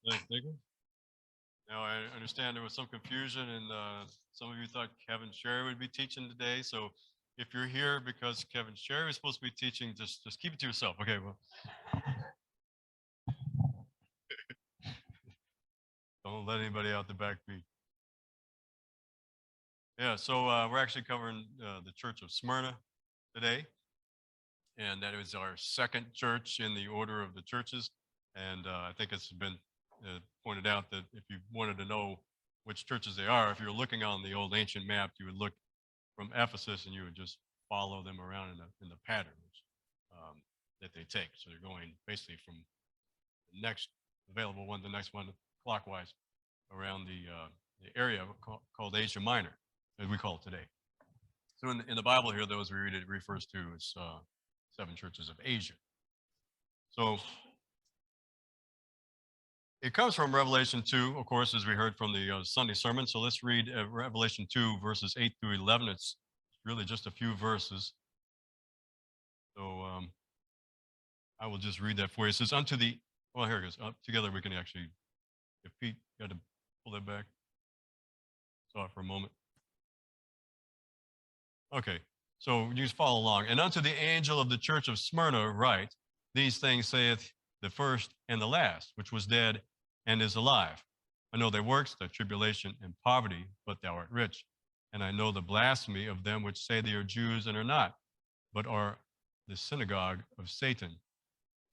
Thank you. Now, I understand there was some confusion, and some of you thought Kevin Sherry would be teaching today. So, if you're here because Kevin Sherry is supposed to be teaching, just keep it to yourself. Okay. Well, don't let anybody out the back beat. Yeah. So we're actually covering the Church of Smyrna today, and that is our second church in the order of the churches. And I think it's been pointed out that if you wanted to know which churches they are, if you're looking on the old ancient map, you would look from Ephesus and you would just follow them around in the patterns that they take. So they're going basically from the next available one, the next one clockwise around the area called Asia Minor, as we call it today. So in the Bible here, those we read it refers to as seven churches of Asia. So it comes from Revelation 2, of course, as we heard from the Sunday sermon. So let's read Revelation 2, verses 8 through 11. It's really just a few verses. So I will just read that for you. It says, well, here it goes. Together we can actually, if Pete got to pull that back. Saw it for a moment. Okay, so you just follow along. And unto the angel of the church of Smyrna write, these things saith the first and the last, which was dead and is alive. I know thy works, thy tribulation and poverty, but thou art rich. And I know the blasphemy of them which say they are Jews and are not, but are the synagogue of Satan.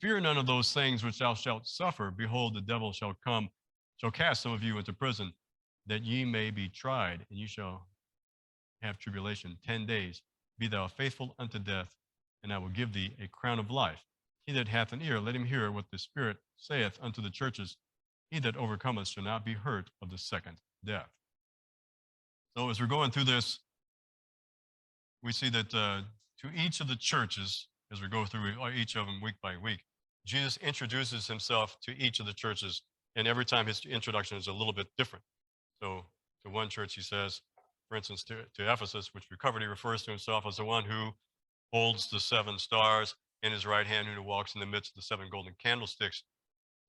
Fear none of those things which thou shalt suffer. Behold, the devil shall cast some of you into prison, that ye may be tried, and ye shall have tribulation 10 days. Be thou faithful unto death, and I will give thee a crown of life. He that hath an ear, let him hear what the Spirit saith unto the churches. He that overcometh shall not be hurt of the second death. So as we're going through this, we see that to each of the churches, as we go through each of them week by week, Jesus introduces himself to each of the churches, and every time his introduction is a little bit different. So to one church, he says, for instance, to Ephesus, which we covered, he refers to himself as the one who holds the seven stars in his right hand, who walks in the midst of the seven golden candlesticks,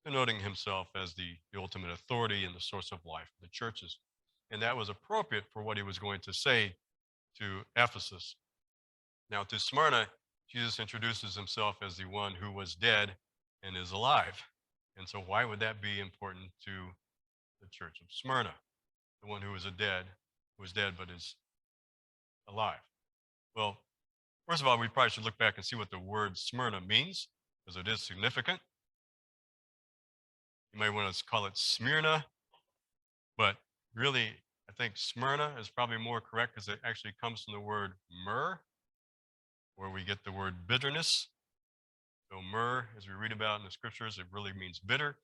denoting himself as the ultimate authority and the source of life of the churches. And that was appropriate for what he was going to say to Ephesus. Now, to Smyrna, Jesus introduces himself as the one who was dead and is alive. And so why would that be important to the church of Smyrna? The one who was dead but is alive. Well, first of all, we probably should look back and see what the word Smyrna means, because it is significant. You might want to call it Smyrna, but really, I think Smyrna is probably more correct because it actually comes from the word myrrh, where we get the word bitterness. So myrrh, as we read about in the scriptures, it really means bitter.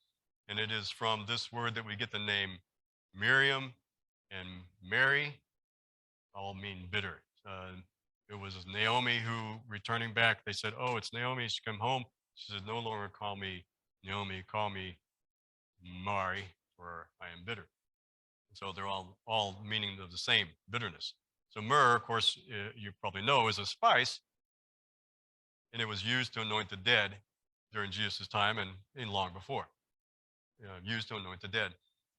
And it is from this word that we get the name Miriam and Mary, all mean bitter. It was Naomi who, returning back, they said, oh, it's Naomi, she come home. She said, no longer call me Naomi, call me Mari, for I am bitter. And so they're all meaning of the same, bitterness. So myrrh, of course, you probably know, is a spice, and it was used to anoint the dead during Jesus' time and long before, used to anoint the dead.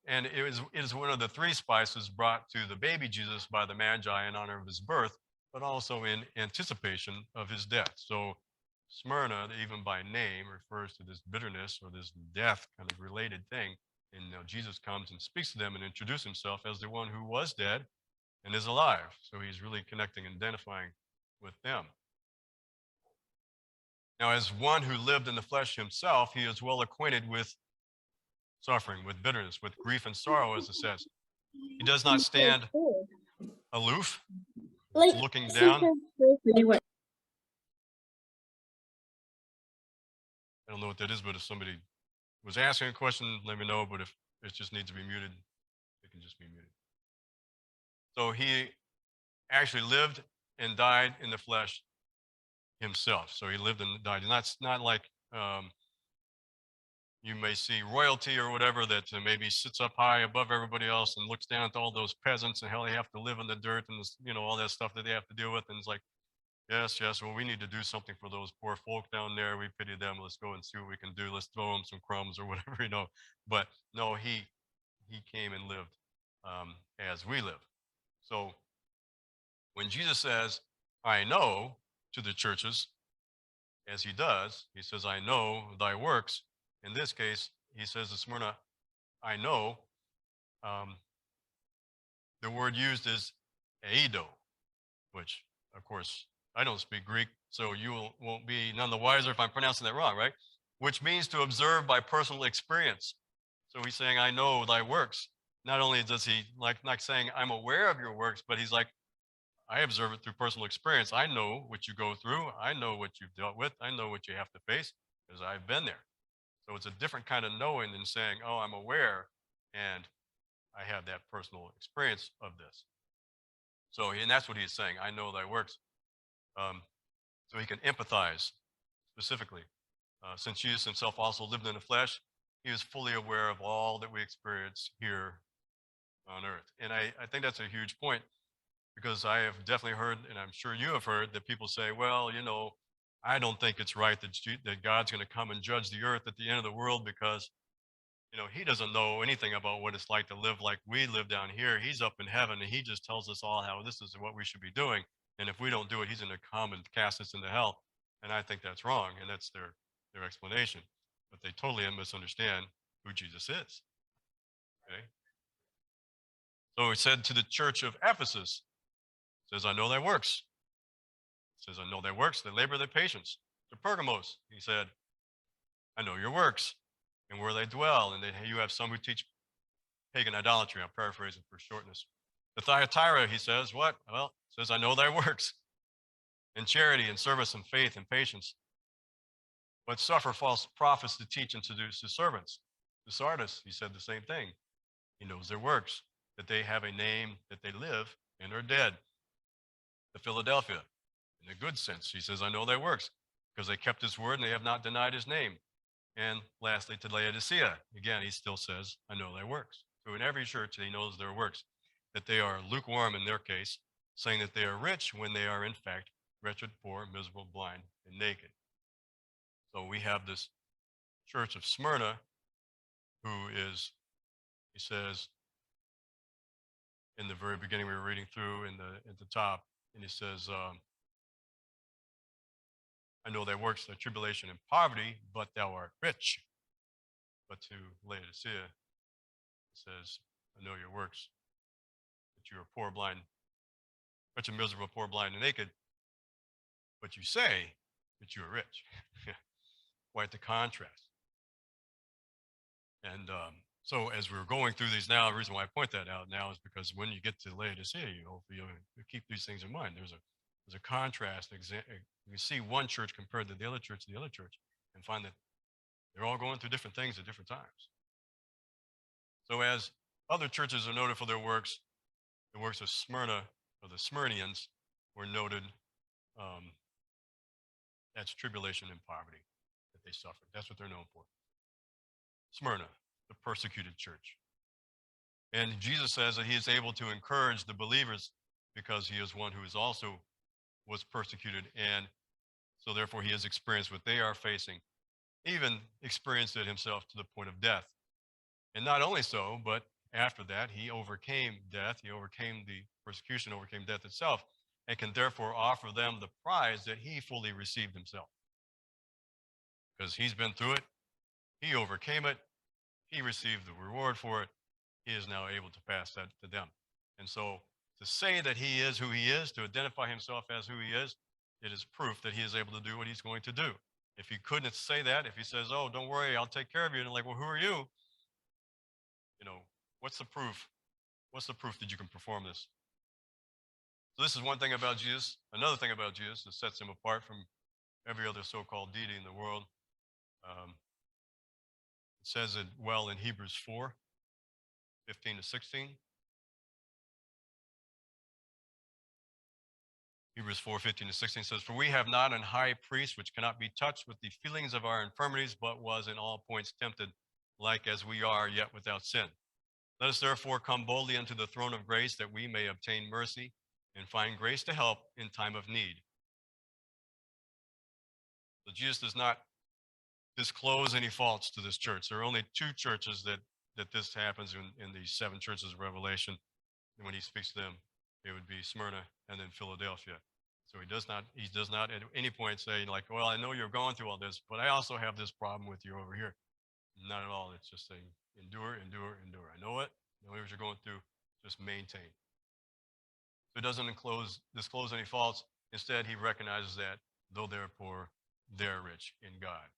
And it is one of the three spices brought to the baby Jesus by the Magi in honor of his birth, but also in anticipation of his death. So Smyrna, even by name, refers to this bitterness or this death kind of related thing. And Jesus comes and speaks to them and introduces himself as the one who was dead and is alive. So he's really connecting and identifying with them. Now, as one who lived in the flesh himself, he is well acquainted with suffering, with bitterness, with grief and sorrow, as it says. He does not stand aloof, looking down. I don't know what that is, but if somebody was asking a question, let me know. But if it just needs to be muted, it can just be muted. So he actually lived and died in the flesh himself. So he lived and died. And that's not like you may see royalty or whatever that maybe sits up high above everybody else and looks down at all those peasants and how they have to live in the dirt and this, all that stuff that they have to deal with. And it's like, Yes, yes. Well, we need to do something for those poor folk down there. We pity them. Let's go and see what we can do. Let's throw them some crumbs or whatever, you know. But no, he came and lived as we live. So when Jesus says, "I know," to the churches, as he does, he says, "I know thy works." In this case, he says to Smyrna, "I know." Um, the word used is eido, which, of course, I don't speak Greek, so won't be none the wiser if I'm pronouncing that wrong, right? Which means to observe by personal experience. So he's saying, I know thy works. Not only does he like saying, I'm aware of your works, but he's like, I observe it through personal experience. I know what you go through. I know what you've dealt with. I know what you have to face because I've been there. So it's a different kind of knowing than saying, oh, I'm aware and I have that personal experience of this. So, and that's what he's saying. I know thy works. Um, so he can empathize specifically. Since Jesus himself also lived in the flesh, he was fully aware of all that we experience here on earth. And I think that's a huge point because I have definitely heard, and I'm sure you have heard, that people say, well, I don't think it's right that God's going to come and judge the earth at the end of the world because, he doesn't know anything about what it's like to live like we live down here. He's up in heaven and he just tells us all how this is what we should be doing. And if we don't do it, he's going to come and cast us into hell. And I think that's wrong. And that's their explanation. But they totally misunderstand who Jesus is. Okay. So he said to the church of Ephesus, says, I know thy works. Says, I know thy works, thy labor, thy patience. To Pergamos, he said, I know your works and where they dwell. And you have some who teach pagan idolatry. I'm paraphrasing for shortness. The Thyatira, he says, what? Well, says, I know thy works in charity and service and faith and patience, but suffer false prophets to teach and seduce his servants. The Sardis, he said the same thing. He knows their works, that they have a name, that they live and are dead. The Philadelphia, in a good sense, he says, I know their works, because they kept his word and they have not denied his name. And lastly, to Laodicea, again, he still says, I know thy works. So in every church, he knows their works, that they are lukewarm in their case, saying that they are rich when they are in fact wretched, poor, miserable, blind, and naked. So we have this Church of Smyrna, who is, he says, in the very beginning, we were reading through at the top, and he says, I know thy works, thy tribulation and poverty, but thou art rich. But to Laodicea, it says, I know your works, that you are poor, blind, wretched, miserable, poor, blind, and naked, but you say that you are rich. Quite the contrast. And so as we're going through these now, the reason why I point that out now is because when you get to Laodicea, you keep these things in mind. There's a contrast. You see one church compared to the other church, and find that they're all going through different things at different times. So as other churches are noted for their works, the works of Smyrna, or the Smyrnians, were noted as tribulation and poverty that they suffered. That's what they're known for. Smyrna, the persecuted church. And Jesus says that he is able to encourage the believers because he is one who is also was persecuted, and so therefore he has experienced what they are facing, even experienced it himself to the point of death. And not only so, but after that, he overcame death, he overcame the persecution, overcame death itself, and can therefore offer them the prize that he fully received himself. Because he's been through it, he overcame it, he received the reward for it, he is now able to pass that to them. And so to say that he is who he is, to identify himself as who he is, it is proof that he is able to do what he's going to do. If he couldn't say that, if he says, oh, don't worry, I'll take care of you, and like, well, who are you? What's the proof? What's the proof that you can perform this? So this is one thing about Jesus. Another thing about Jesus that sets him apart from every other so-called deity in the world. It says it well in Hebrews 4:15-16. Hebrews 4:15-16 says, for we have not an high priest which cannot be touched with the feelings of our infirmities, but was in all points tempted, like as we are, yet without sin. Let us therefore come boldly unto the throne of grace that we may obtain mercy and find grace to help in time of need. Jesus does not disclose any faults to this church. There are only two churches that this happens in these seven churches of Revelation. And when he speaks to them, it would be Smyrna and then Philadelphia. So he does not at any point say like, well, I know you're going through all this, but I also have this problem with you over here. Not at all. It's just saying endure, endure, endure. I know it. I know what you're going through. Just maintain. So he doesn't disclose any faults. Instead, he recognizes that though they're poor, they're rich in God.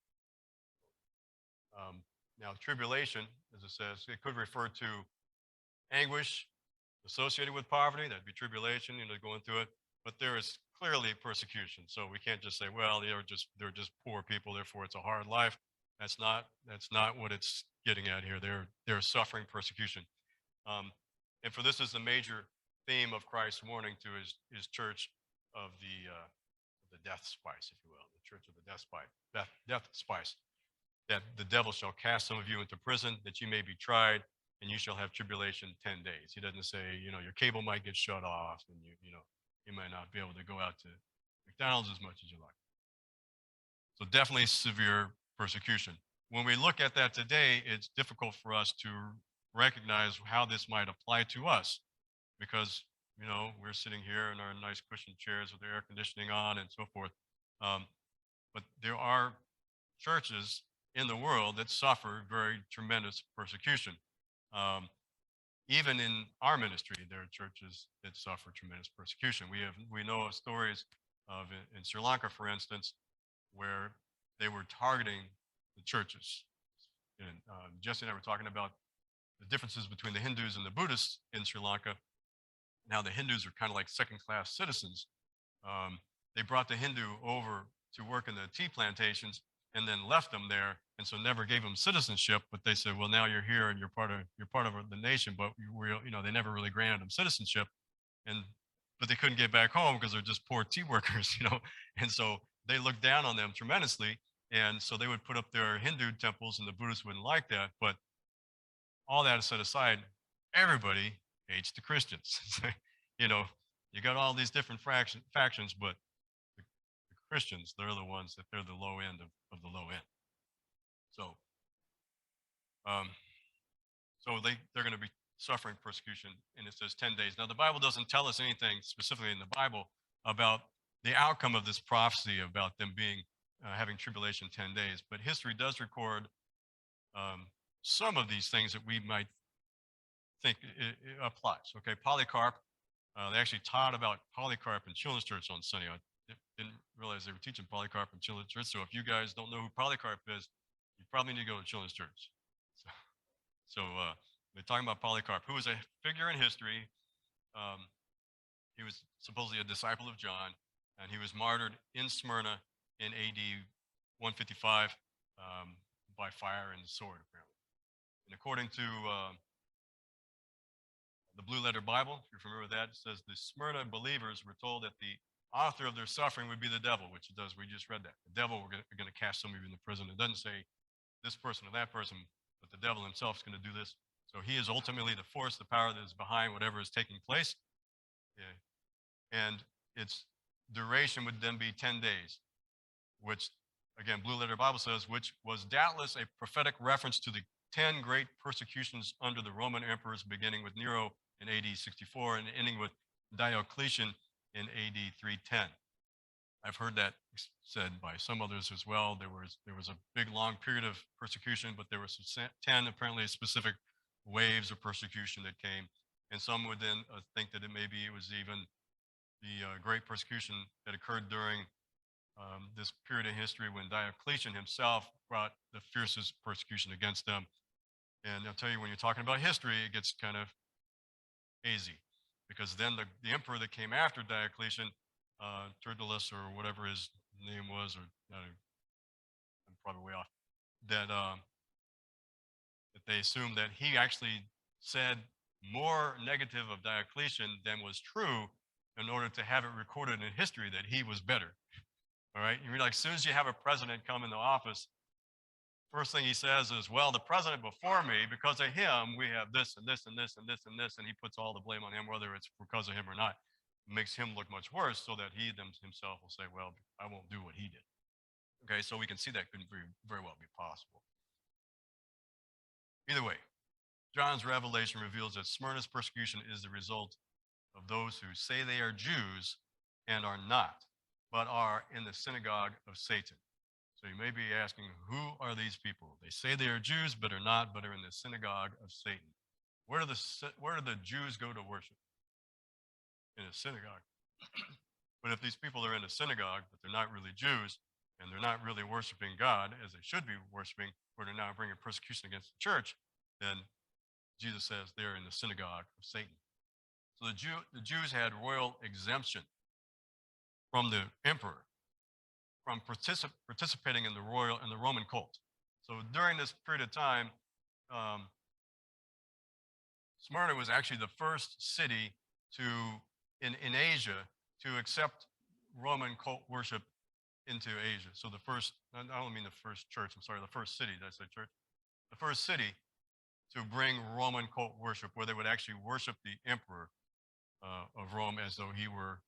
Now, tribulation, as it says, it could refer to anguish associated with poverty. That'd be tribulation, going through it. But there is clearly persecution. So we can't just say, well, they're just poor people, therefore it's a hard life. That's not what it's getting at here. They're suffering persecution. And for this is the major theme of Christ's warning to his church of the death spice, if you will, the church of the death spice. That the devil shall cast some of you into prison, that you may be tried, and you shall have tribulation 10 days. He doesn't say, your cable might get shut off, and you might not be able to go out to McDonald's as much as you like. So definitely severe persecution. When we look at that today, it's difficult for us to recognize how this might apply to us, because we're sitting here in our nice cushioned chairs with the air conditioning on and so forth. But there are churches in the world that suffer very tremendous persecution. Even in our ministry, there are churches that suffer tremendous persecution. We know of stories of in Sri Lanka, for instance, where they were targeting the churches. And Jesse and I were talking about the differences between the Hindus and the Buddhists in Sri Lanka. Now the Hindus are kind of like second-class citizens. They brought the Hindu over to work in the tea plantations and then left them there, and so never gave them citizenship. But they said, well, now you're here and you're part of the nation, but they never really granted them citizenship, but they couldn't get back home because they're just poor tea workers, and so they looked down on them tremendously, and so they would put up their Hindu temples, and the Buddhists wouldn't like that. But all that set aside, everybody hates the Christians. You got all these different factions, but the Christians, they're the ones that they're the low end of the low end. So, they're going to be suffering persecution, and it says 10 days. Now, the Bible doesn't tell us anything specifically in the Bible about the outcome of this prophecy about them being having tribulation 10 days, but history does record some of these things that we might think it applies. Okay, Polycarp. They actually taught about Polycarp in Children's Church on Sunday. I didn't realize they were teaching Polycarp in Children's Church. So if you guys don't know who Polycarp is, you probably need to go to Children's Church. So they're talking about Polycarp, who was a figure in history. He was supposedly a disciple of John, and he was martyred in Smyrna in AD 155 by fire and sword, apparently. And according to the Blue Letter Bible, if you're familiar with that, it says the Smyrna believers were told that the author of their suffering would be the devil, which it does. We just read that. The devil are going to cast some of you into prison. It doesn't say this person or that person, but the devil himself is going to do this. So he is ultimately the force, the power that is behind whatever is taking place. Yeah. And its duration would then be 10 days, which, again, Blue Letter Bible says, which was doubtless a prophetic reference to the 10 great persecutions under the Roman emperors, beginning with Nero in AD 64 and ending with Diocletian in AD 310. I've heard that said by some others as well. There was a big long period of persecution, but there were 10 apparently specific waves of persecution that came. And some would then think that it was even the great persecution that occurred during this period of history when Diocletian himself brought the fiercest persecution against them. And I'll tell you, when you're talking about history, it gets kind of hazy, because then the emperor that came after Diocletian, Tertullus or whatever his name was, or I'm probably way off, that they assumed that he actually said more negative of Diocletian than was true in order to have it recorded in history that he was better. All right, you're like, as soon as you have a president come into office, first thing he says is, well, the president before me, because of him, we have this and this and this and this and this, and he puts all the blame on him, whether it's because of him or not. It makes him look much worse, so that he himself will say, well, I won't do what he did. Okay, so we can see that could very well be possible. Either way, John's revelation reveals that Smyrna's persecution is the result of those who say they are Jews and are not, but are in the synagogue of Satan. So you may be asking, who are these people? They say they are Jews, but are not, but are in the synagogue of Satan. Where do the Jews go to worship? In a synagogue. But if these people are in a synagogue, but they're not really Jews, and they're not really worshiping God as they should be worshiping, or they're now bringing persecution against the church, then Jesus says they're in the synagogue of Satan. So the Jews had royal exemption from the emperor from participating in the Roman cult. So during this period of time, um, Smyrna was actually the first city in Asia to accept Roman cult worship into Asia. So I don't mean the first church, I'm sorry, the first city, did I say church? The first city to bring Roman cult worship, where they would actually worship the emperor of Rome as though he were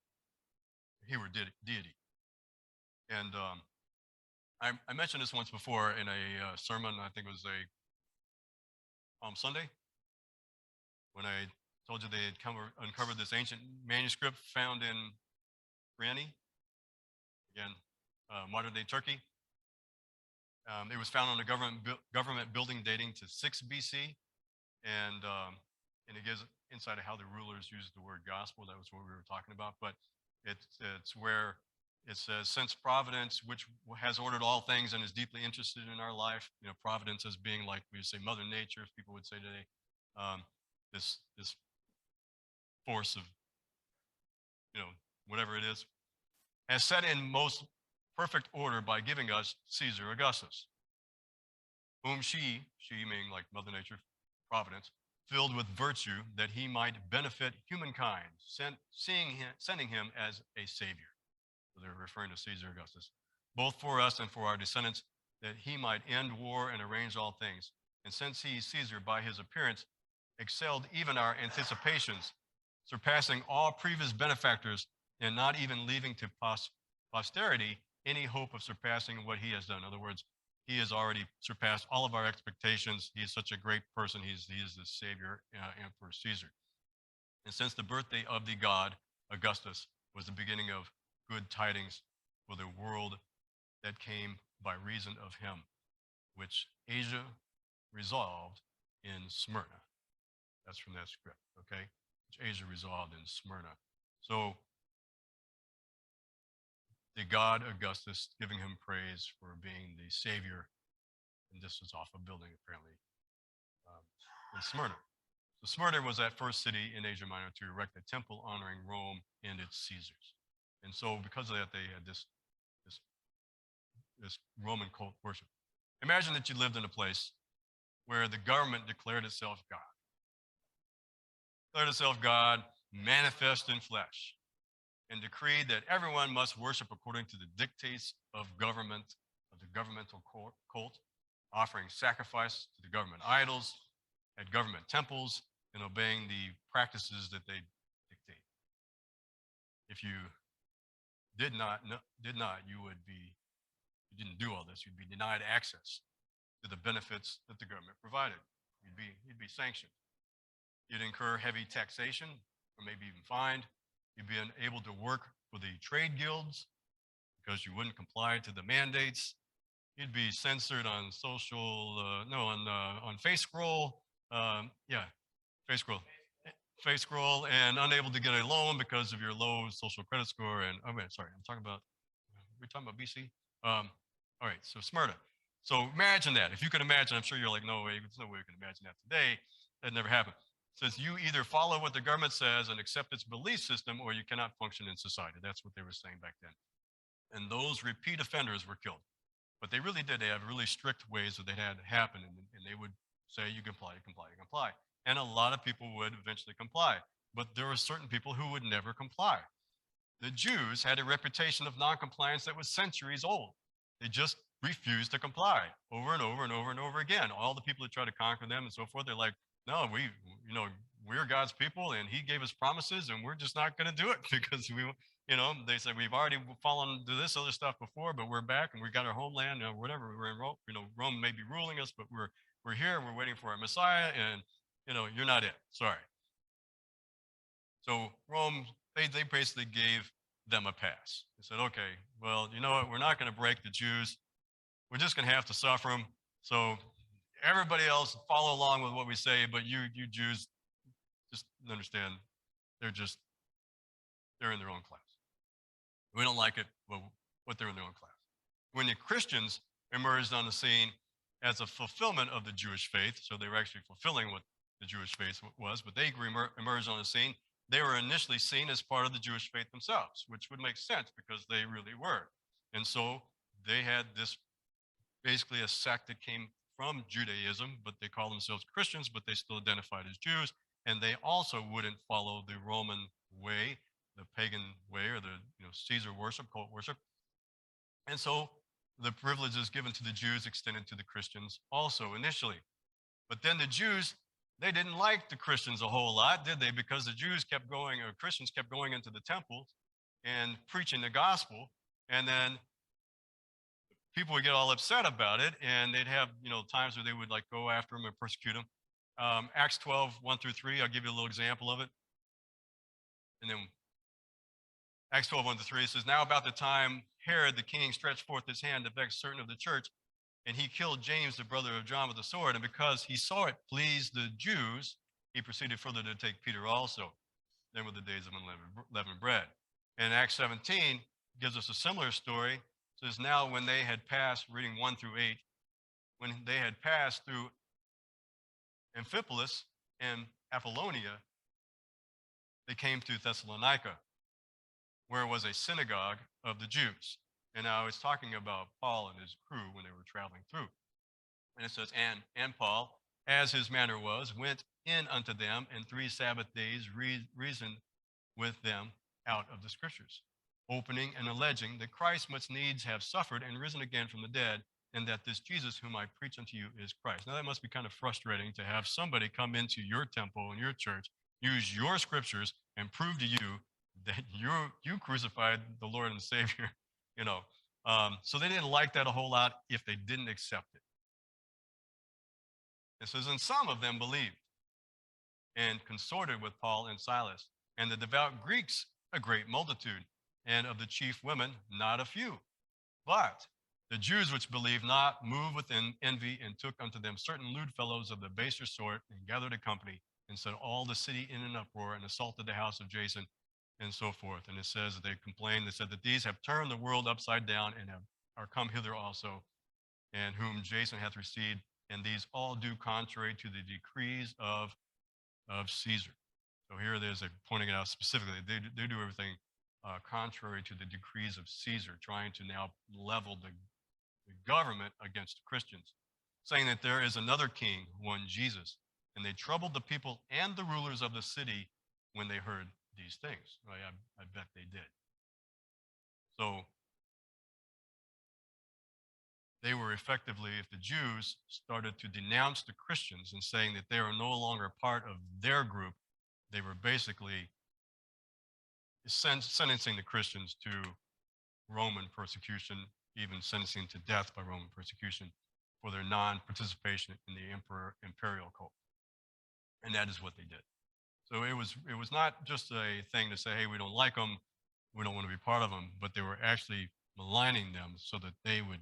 deity. And I mentioned this once before in a sermon, I think it was a Palm Sunday, when I told you they had uncovered this ancient manuscript found in Rieni, again, modern day Turkey. It was found on a government building dating to 6 BC, and it gives insight of how the rulers used the word gospel. That was what we were talking about. But it's where it says, since providence, which has ordered all things and is deeply interested in our life, providence as being like we say Mother Nature, as people would say today, this force of, whatever it is, has set in most perfect order by giving us Caesar Augustus, whom she meaning like Mother Nature, providence, filled with virtue that he might benefit humankind, sending him as a savior. So they're referring to Caesar Augustus, both for us and for our descendants, that he might end war and arrange all things. And since he, Caesar, by his appearance, excelled even our anticipations, surpassing all previous benefactors, and not even leaving to posterity any hope of surpassing what he has done. In other words, he has already surpassed all of our expectations. He is such a great person. He is the Savior, Emperor Caesar. And since the birthday of the god Augustus was the beginning of good tidings for the world that came by reason of him, which Asia resolved in Smyrna. That's from that script, okay? Which Asia resolved in Smyrna. So the god Augustus giving him praise for being the savior, and this was off a building apparently in Smyrna. So Smyrna was that first city in Asia Minor to erect a temple honoring Rome and its Caesars. And so because of that, they had this Roman cult worship. Imagine that you lived in a place where the government declared itself God, manifest in flesh, and decreed that everyone must worship according to the dictates of the governmental cult, offering sacrifice to the government idols at government temples and obeying the practices that they dictate. If you did not, you didn't do all this, you'd be denied access to the benefits that the government provided. You'd be sanctioned. You'd incur heavy taxation, or maybe even fined. You'd be unable to work for the trade guilds because you wouldn't comply to the mandates. You'd be censored on on FaceScroll. FaceScroll, and unable to get a loan because of your low social credit score. And we're talking about BC. All right, so Smyrna. So imagine that. If you can imagine, I'm sure you're like, no way, there's no way we can imagine that today. That never happened. It says you either follow what the government says and accept its belief system, or you cannot function in society. That's what they were saying back then. And those repeat offenders were killed. But they really did. They have really strict ways that they had to happen, and they would say, you comply, you comply, you comply. And a lot of people would eventually comply. But there were certain people who would never comply. The Jews had a reputation of noncompliance that was centuries old. They just refused to comply over and over and over and over again. All the people that tried to conquer them and so forth, they're like, no, we're God's people, and he gave us promises, and we're just not going to do it because They said, we've already fallen to this other stuff before, but we're back and we got our homeland, whatever. We're in Rome. Rome may be ruling us, but we're here. We're waiting for our Messiah, and you're not it. Sorry. So Rome, they basically gave them a pass. They said, okay, well, you know what? We're not going to break the Jews. We're just going to have to suffer them. So everybody else follow along with what we say, but you Jews, just understand they're in their own class. We don't like it, but they're in their own class. When the Christians emerged on the scene as a fulfillment of the Jewish faith, so they were actually fulfilling what the Jewish faith was, but they emerged on the scene. They were initially seen as part of the Jewish faith themselves, which would make sense because they really were. And so they had this basically a sect that came from Judaism, but they call themselves Christians, but they still identified as Jews. And they also wouldn't follow the Roman way, the pagan way, or the Caesar worship, cult worship. And so the privileges given to the Jews extended to the Christians also initially. But then the Jews, they didn't like the Christians a whole lot, did they? Because the Jews kept going, or Christians kept going into the temple and preaching the gospel. And then people would get all upset about it, and they'd have times where they would like go after them and persecute them. Acts 12, 1-3, I'll give you a little example of it. And then Acts 12, 1-3 says, now about the time Herod the king stretched forth his hand to vex certain of the church, and he killed James, the brother of John, with the sword. And because he saw it pleased the Jews, he proceeded further to take Peter also. Then were the days of unleavened bread. And Acts 17 gives us a similar story. It says, now when they had passed, reading 1-8, when they had passed through Amphipolis and Apollonia, they came to Thessalonica, where was a synagogue of the Jews. And now it's talking about Paul and his crew when they were traveling through. And it says, and Paul, as his manner was, went in unto them, and 3 Sabbath days reasoned with them out of the scriptures, opening and alleging that Christ must needs have suffered and risen again from the dead, and that this Jesus whom I preach unto you is Christ. Now that must be kind of frustrating to have somebody come into your temple and your church, use your scriptures, and prove to you that you crucified the Lord and Savior, So they didn't like that a whole lot if they didn't accept it. It says, and some of them believed and consorted with Paul and Silas, and the devout Greeks a great multitude, and of the chief women not a few. But the Jews which believed not moved within envy, and took unto them certain lewd fellows of the baser sort, and gathered a company, and set all the city in an uproar, and assaulted the house of Jason, and so forth. And it says that they complained, they said that these have turned the world upside down, and are come hither also, and whom Jason hath received, and these all do contrary to the decrees of Caesar. So here it is, they're pointing it out specifically. They do everything contrary to the decrees of Caesar, trying to now level the government against Christians, saying that there is another king, one Jesus. And they troubled the people and the rulers of the city when they heard these things. Right? I bet they did. So they were effectively, if the Jews started to denounce the Christians and saying that they are no longer part of their group, they were basically sentencing the Christians to Roman persecution, even sentencing to death by Roman persecution for their non-participation in the imperial cult. And that is what they did. So it was not just a thing to say, hey, we don't like them, we don't want to be part of them, but they were actually maligning them so that they would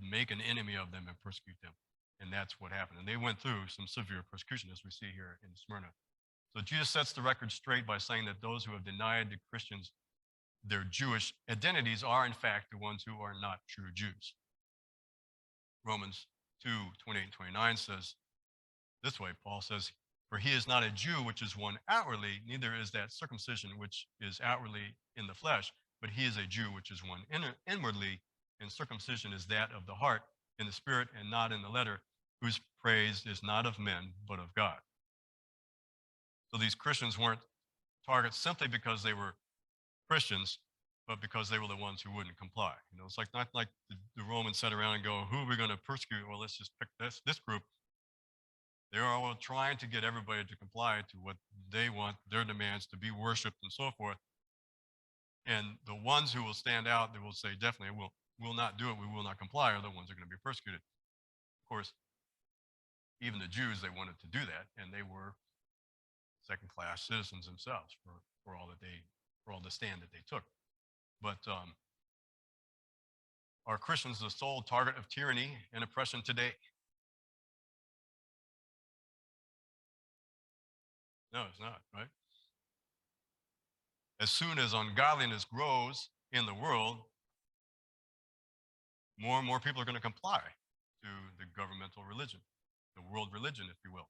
make an enemy of them and persecute them. And that's what happened. And they went through some severe persecution, as we see here in Smyrna. So Jesus sets the record straight by saying that those who have denied the Christians their Jewish identities are, in fact, the ones who are not true Jews. Romans 2:28-29 says this way, Paul says, for he is not a Jew, which is one outwardly, neither is that circumcision, which is outwardly in the flesh, but he is a Jew, which is one inwardly, and circumcision is that of the heart, in the spirit, and not in the letter, whose praise is not of men, but of God. So these Christians weren't targets simply because they were Christians, but because they were the ones who wouldn't comply. It's not like the Romans sat around and go, who are we going to persecute? Well, let's just pick this group. They're all trying to get everybody to comply to what they want, their demands to be worshipped and so forth. And the ones who will stand out, they will say, definitely, will not do it, we will not comply, are the ones who are going to be persecuted. Of course, even the Jews, they wanted to do that, and they were second-class citizens themselves for all that for all the stand that they took. But are Christians the sole target of tyranny and oppression today? No, it's not, right? As soon as ungodliness grows in the world, more and more people are going to comply to the governmental religion, the world religion, if you will.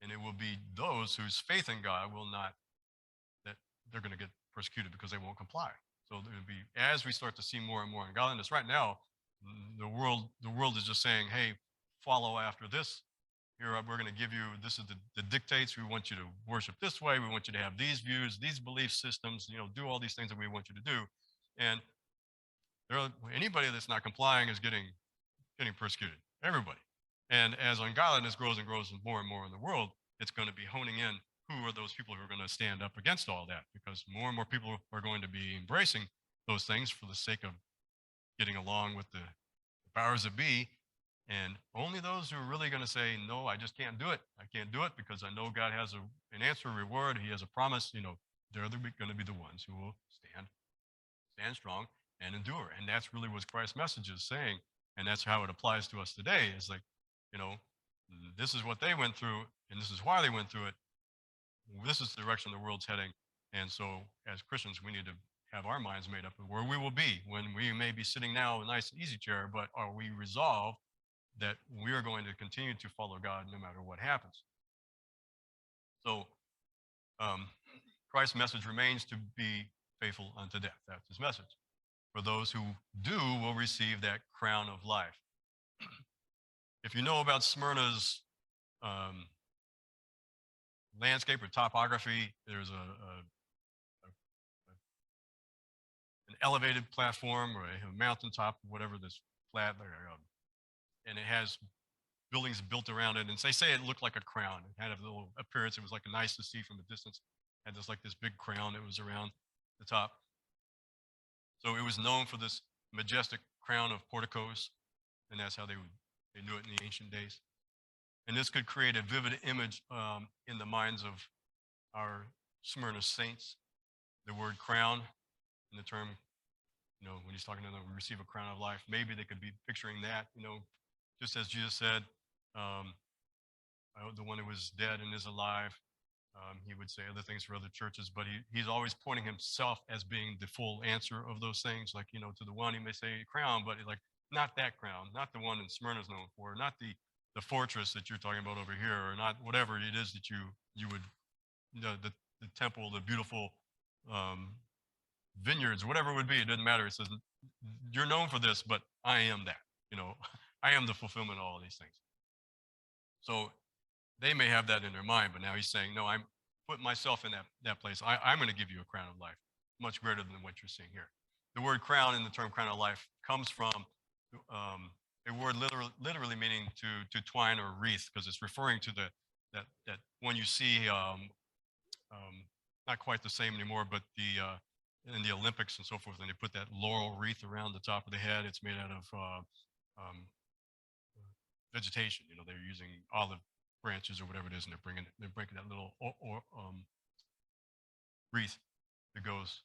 And it will be those whose faith in God will not, that they're going to get persecuted because they won't comply. So there will be, as we start to see more and more ungodliness, right now, the world is just saying, hey, follow after this. Here, we're going to give you, this is the dictates. We want you to worship this way. We want you to have these views, these belief systems, do all these things that we want you to do. And anybody that's not complying is getting persecuted. Everybody. And as ungodliness grows and more in the world, it's going to be honing in who are those people who are going to stand up against all that, because more and more people are going to be embracing those things for the sake of getting along with the powers that be. And only those who are really going to say, no, I just can't do it. I can't do it because I know God has an answer, a reward. He has a promise. They're going to be the ones who will stand strong and endure. And that's really what Christ's message is saying. And that's how it applies to us today. It's like, you know, this is what they went through, and this is why they went through it. This is the direction the world's heading. And so as Christians, we need to have our minds made up of where we will be when we may be sitting now in a nice easy chair, but are we resolved that we are going to continue to follow God no matter what happens? So um, Christ's message remains to be faithful unto death. That's his message. For those who do will receive that crown of life. If you know about Smyrna's landscape or topography, there's an elevated platform or a mountaintop, whatever this flat, and it has buildings built around it. And they say it looked like a crown. It had a little appearance. It was like nice to see from a distance. It had this big crown that was around the top. So it was known for this majestic crown of porticos, and that's how they knew it in the ancient days. And this could create a vivid image in the minds of our Smyrna saints. The word crown, in the term, when he's talking to them, we receive a crown of life. Maybe they could be picturing that, just as Jesus said, the one who was dead and is alive. He would say other things for other churches, but he's always pointing himself as being the full answer of those things. Like, to the one, he may say crown, but like, not that crown, not the one that Smyrna is known for, not the fortress that you're talking about over here, or not whatever it is that you would, the temple, the beautiful vineyards, whatever it would be, it doesn't matter. It says, you're known for this, but I am that, I am the fulfillment of all these things. So they may have that in their mind, but now he's saying, no, I'm putting myself in that place. I'm going to give you a crown of life, much greater than what you're seeing here. The word crown in the term crown of life comes from a word literally meaning to twine or wreath, because it's referring to that when you see, not quite the same anymore, but in the Olympics and so forth, and they put that laurel wreath around the top of the head. It's made out of vegetation. They're using olive branches or whatever it is, and they're breaking that little wreath that goes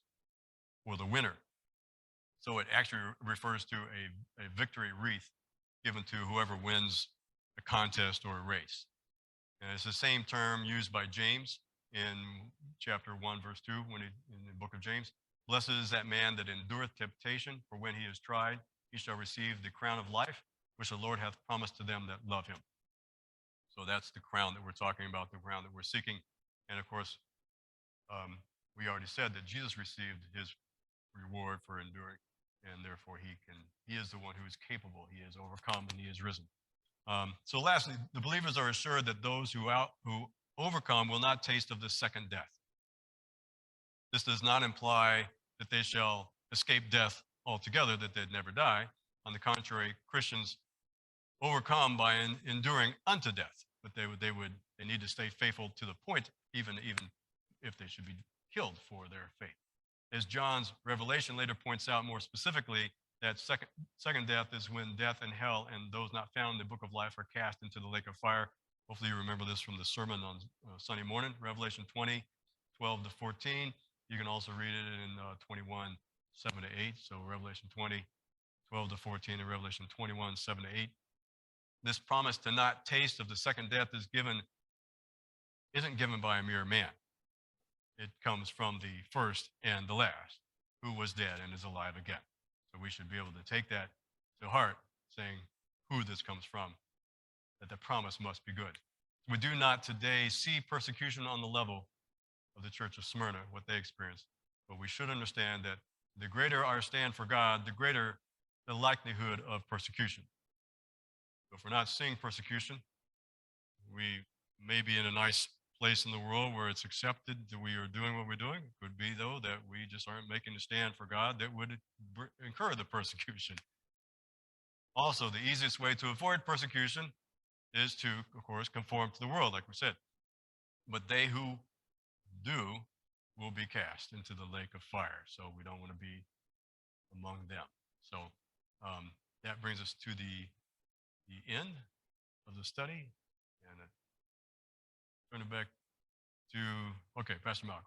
for the winner. So it actually refers to a victory wreath given to whoever wins a contest or a race. And it's the same term used by James in chapter 1, verse 2, in the book of James. Blessed is that man that endureth temptation, for when he is tried, he shall receive the crown of life, which the Lord hath promised to them that love him. So that's the crown that we're talking about, the crown that we're seeking. And of course, we already said that Jesus received his reward for enduring, and therefore he is the one who is capable. He has overcome and he is risen. So lastly, the believers are assured that those who overcome will not taste of the second death. This does not imply that they shall escape death altogether, that they'd never die. On the contrary, Christians overcome by enduring unto death, but they need to stay faithful to the point, even if they should be killed for their faith. as John's revelation later points out more specifically, that second death is when death and hell and those not found in the book of life are cast into the lake of fire. Hopefully you remember this from the sermon on Sunday morning, Revelation 20, 12 to 14. You can also read it in 21, 7 to 8. So Revelation 20, 12 to 14, and Revelation 21, 7 to 8. This promise to not taste of the second death isn't given by a mere man. It comes from the first and the last, who was dead and is alive again. So we should be able to take that to heart, saying who this comes from, that the promise must be good. We do not today see persecution on the level of the Church of Smyrna, what they experienced, but we should understand that the greater our stand for God, the greater the likelihood of persecution. So if we're not seeing persecution, we may be in a nice place in the world where it's accepted that we are doing what we're doing. It could be, though, that we just aren't making a stand for God that would incur the persecution. Also, the easiest way to avoid persecution is to, of course, conform to the world, like we said. But they who do will be cast into the lake of fire. So we don't want to be among them. So that brings us to the end of the study. And turn it back to, okay, Pastor Malcolm.